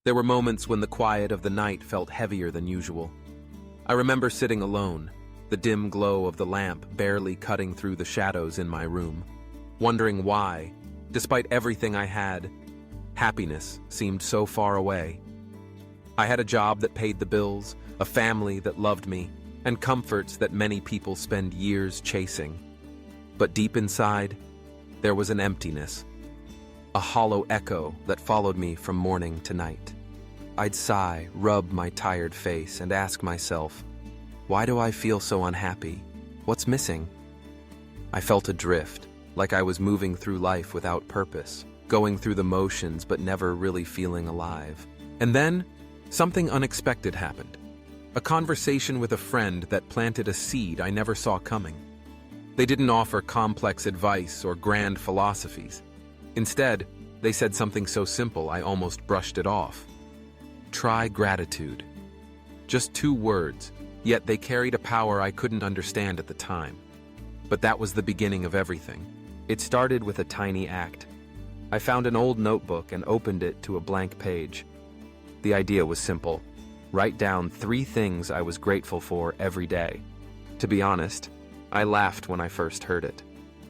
There were moments when the quiet of the night felt heavier than usual. I remember sitting alone, the dim glow of the lamp barely cutting through the shadows in my room, wondering why, despite everything I had, happiness seemed so far away. I had a job that paid the bills, a family that loved me, and comforts that many people spend years chasing. But deep inside, there was an emptiness, a hollow echo that followed me from morning to night. I'd sigh, rub my tired face, and ask myself, why do I feel so unhappy? What's missing? I felt adrift, like I was moving through life without purpose, going through the motions but never really feeling alive. And then, something unexpected happened. A conversation with a friend that planted a seed I never saw coming. They didn't offer complex advice or grand philosophies. Instead, they said something so simple I almost brushed it off. Try gratitude. Just 2 words, yet they carried a power I couldn't understand at the time. But that was the beginning of everything. It started with a tiny act. I found an old notebook and opened it to a blank page. The idea was simple. Write down 3 things I was grateful for every day. To be honest, I laughed when I first heard it.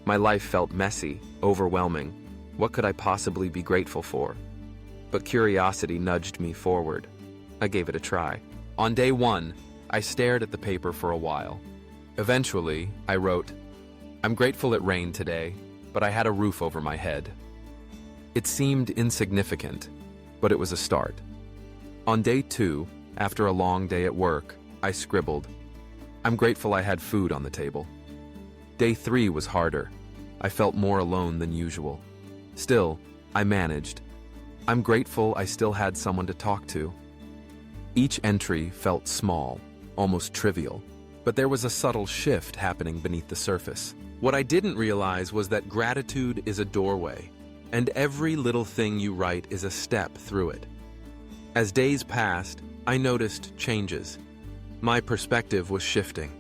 My life felt messy, overwhelming. What could I possibly be grateful for? But curiosity nudged me forward. I gave it a try. On day 1, I stared at the paper for a while. Eventually, I wrote, "I'm grateful it rained today, but I had a roof over my head." It seemed insignificant, but it was a start. On day 2, after a long day at work, I scribbled, "I'm grateful I had food on the table." Day 3 was harder. I felt more alone than usual. Still, I managed. I'm grateful I still had someone to talk to. Each entry felt small, almost trivial, but there was a subtle shift happening beneath the surface. What I didn't realize was that gratitude is a doorway, and every little thing you write is a step through it. As days passed, I noticed changes. My perspective was shifting.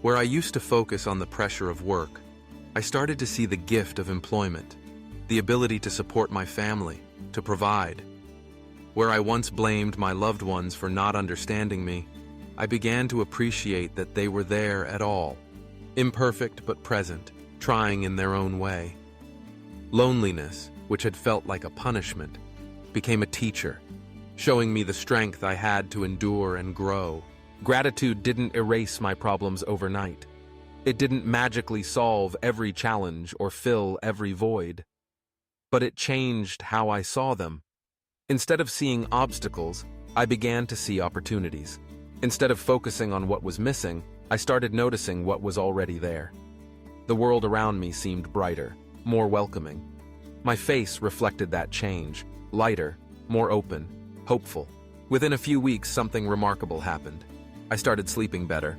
Where I used to focus on the pressure of work, I started to see the gift of employment, the ability to support my family, to provide. Where I once blamed my loved ones for not understanding me, I began to appreciate that they were there at all, imperfect but present, trying in their own way. Loneliness, which had felt like a punishment, became a teacher, showing me the strength I had to endure and grow. Gratitude didn't erase my problems overnight. It didn't magically solve every challenge or fill every void. But it changed how I saw them. Instead of seeing obstacles, I began to see opportunities. Instead of focusing on what was missing, I started noticing what was already there. The world around me seemed brighter, more welcoming. My face reflected that change, lighter, more open, hopeful. Within a few weeks, something remarkable happened. I started sleeping better.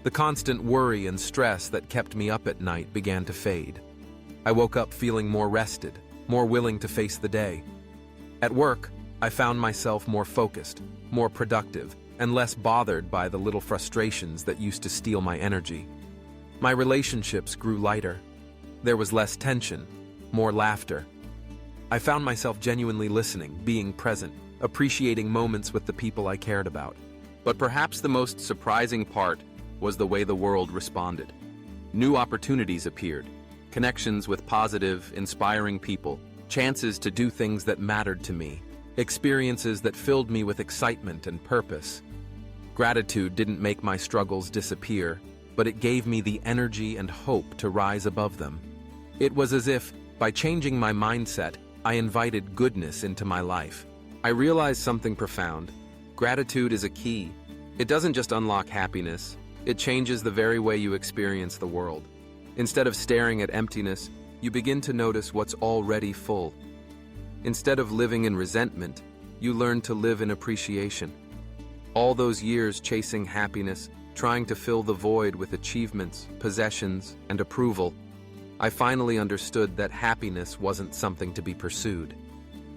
The constant worry and stress that kept me up at night began to fade. I woke up feeling more rested, more willing to face the day. At work, I found myself more focused, more productive, and less bothered by the little frustrations that used to steal my energy. My relationships grew lighter. There was less tension, more laughter. I found myself genuinely listening, being present, appreciating moments with the people I cared about. But perhaps the most surprising part was the way the world responded. New opportunities appeared, connections with positive, inspiring people, chances to do things that mattered to me, experiences that filled me with excitement and purpose. Gratitude didn't make my struggles disappear, but it gave me the energy and hope to rise above them. It was as if, by changing my mindset, I invited goodness into my life. I realized something profound. Gratitude is a key. It doesn't just unlock happiness, it changes the very way you experience the world. Instead of staring at emptiness, you begin to notice what's already full. Instead of living in resentment, you learn to live in appreciation. All those years chasing happiness, trying to fill the void with achievements, possessions, and approval, I finally understood that happiness wasn't something to be pursued.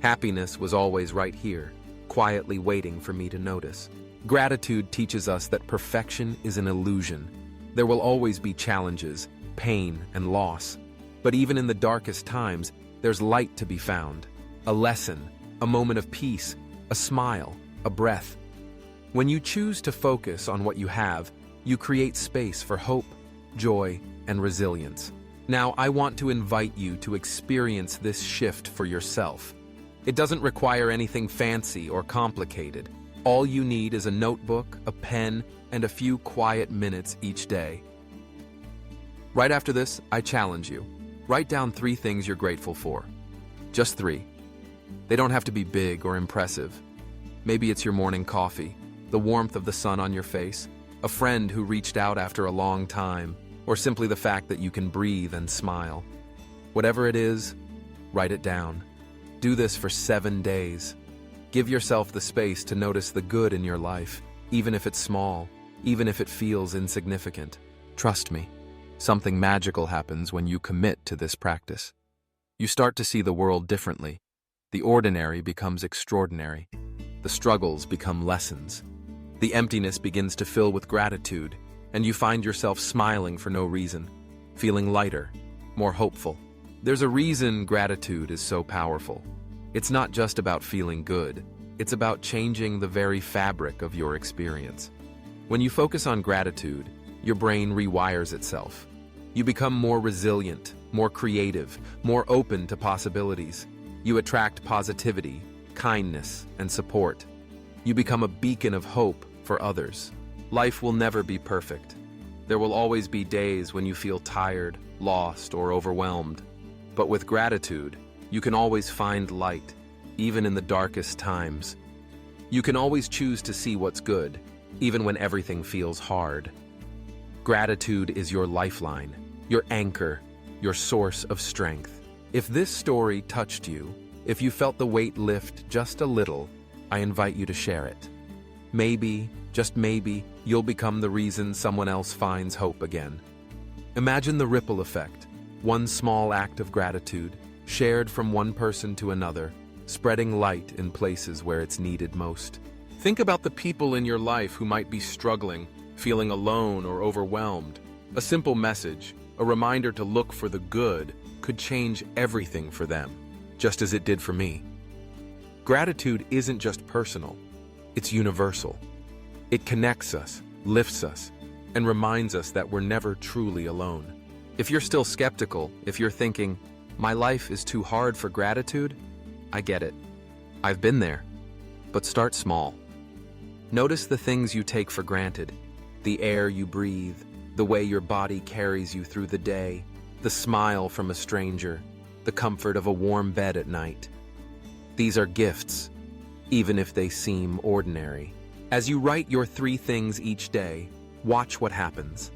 Happiness was always right here, quietly waiting for me to notice. Gratitude teaches us that perfection is an illusion. There will always be challenges, pain, and loss. But even in the darkest times, there's light to be found, a lesson, a moment of peace, a smile, a breath. When you choose to focus on what you have, you create space for hope, joy, and resilience. Now, I want to invite you to experience this shift for yourself. It doesn't require anything fancy or complicated. All you need is a notebook, a pen, and a few quiet minutes each day. Right after this, I challenge you. Write down 3 things you're grateful for. Just 3. They don't have to be big or impressive. Maybe it's your morning coffee, the warmth of the sun on your face, a friend who reached out after a long time, or simply the fact that you can breathe and smile. Whatever it is, write it down. Do this for 7 days. Give yourself the space to notice the good in your life, even if it's small, even if it feels insignificant. Trust me, something magical happens when you commit to this practice. You start to see the world differently. The ordinary becomes extraordinary. The struggles become lessons. The emptiness begins to fill with gratitude, and you find yourself smiling for no reason, feeling lighter, more hopeful. There's a reason gratitude is so powerful. It's not just about feeling good. It's about changing the very fabric of your experience. When you focus on gratitude, your brain rewires itself. You become more resilient, more creative, more open to possibilities. You attract positivity, kindness, and support. You become a beacon of hope for others. Life will never be perfect. There will always be days when you feel tired, lost, or overwhelmed. But with gratitude, you can always find light, even in the darkest times. You can always choose to see what's good, even when everything feels hard. Gratitude is your lifeline, your anchor, your source of strength. If this story touched you, if you felt the weight lift just a little, I invite you to share it. Maybe, just maybe, you'll become the reason someone else finds hope again. Imagine the ripple effect. One small act of gratitude, shared from one person to another, spreading light in places where it's needed most. Think about the people in your life who might be struggling, feeling alone or overwhelmed. A simple message, a reminder to look for the good, could change everything for them, just as it did for me. Gratitude isn't just personal, it's universal. It connects us, lifts us, and reminds us that we're never truly alone. If you're still skeptical, if you're thinking, my life is too hard for gratitude, I get it. I've been there. But start small. Notice the things you take for granted, the air you breathe, the way your body carries you through the day, the smile from a stranger, the comfort of a warm bed at night. These are gifts, even if they seem ordinary. As you write your 3 things each day, watch what happens.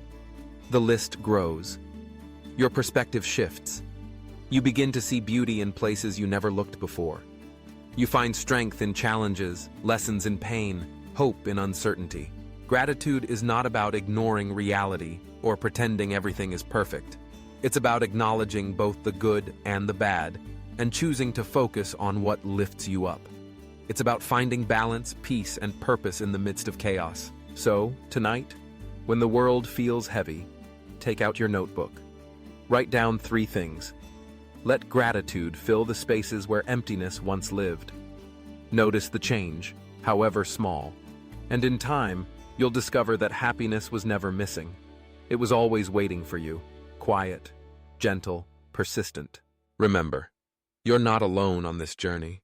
The list grows. Your perspective shifts. You begin to see beauty in places you never looked before. You find strength in challenges, lessons in pain, hope in uncertainty. Gratitude is not about ignoring reality or pretending everything is perfect. It's about acknowledging both the good and the bad and choosing to focus on what lifts you up. It's about finding balance, peace, and purpose in the midst of chaos. So, tonight, when the world feels heavy, take out your notebook. Write down 3 things. Let gratitude fill the spaces where emptiness once lived. Notice the change, however small, and in time, you'll discover that happiness was never missing. It was always waiting for you, quiet, gentle, persistent. Remember, you're not alone on this journey.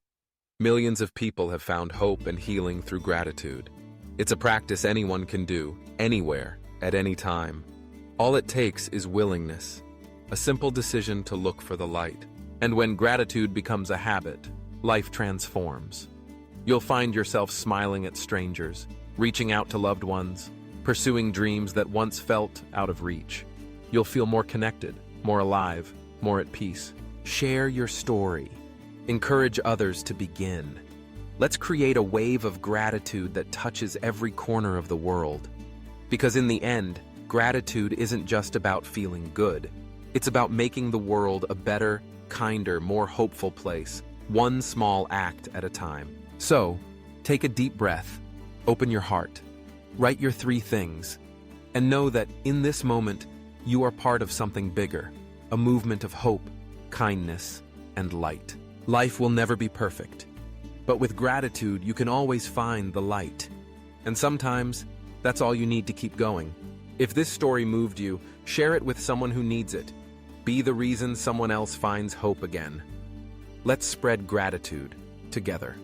Millions of people have found hope and healing through gratitude. It's a practice anyone can do, anywhere, at any time. All it takes is willingness, a simple decision to look for the light. And when gratitude becomes a habit, life transforms. You'll find yourself smiling at strangers, reaching out to loved ones, pursuing dreams that once felt out of reach. You'll feel more connected, more alive, more at peace. Share your story. Encourage others to begin. Let's create a wave of gratitude that touches every corner of the world. Because in the end, gratitude isn't just about feeling good. It's about making the world a better, kinder, more hopeful place, one small act at a time. So, take a deep breath, open your heart, write your 3 things, and know that in this moment, you are part of something bigger, a movement of hope, kindness, and light. Life will never be perfect. But with gratitude, you can always find the light. And sometimes, that's all you need to keep going. If this story moved you, share it with someone who needs it. Be the reason someone else finds hope again. Let's spread gratitude together.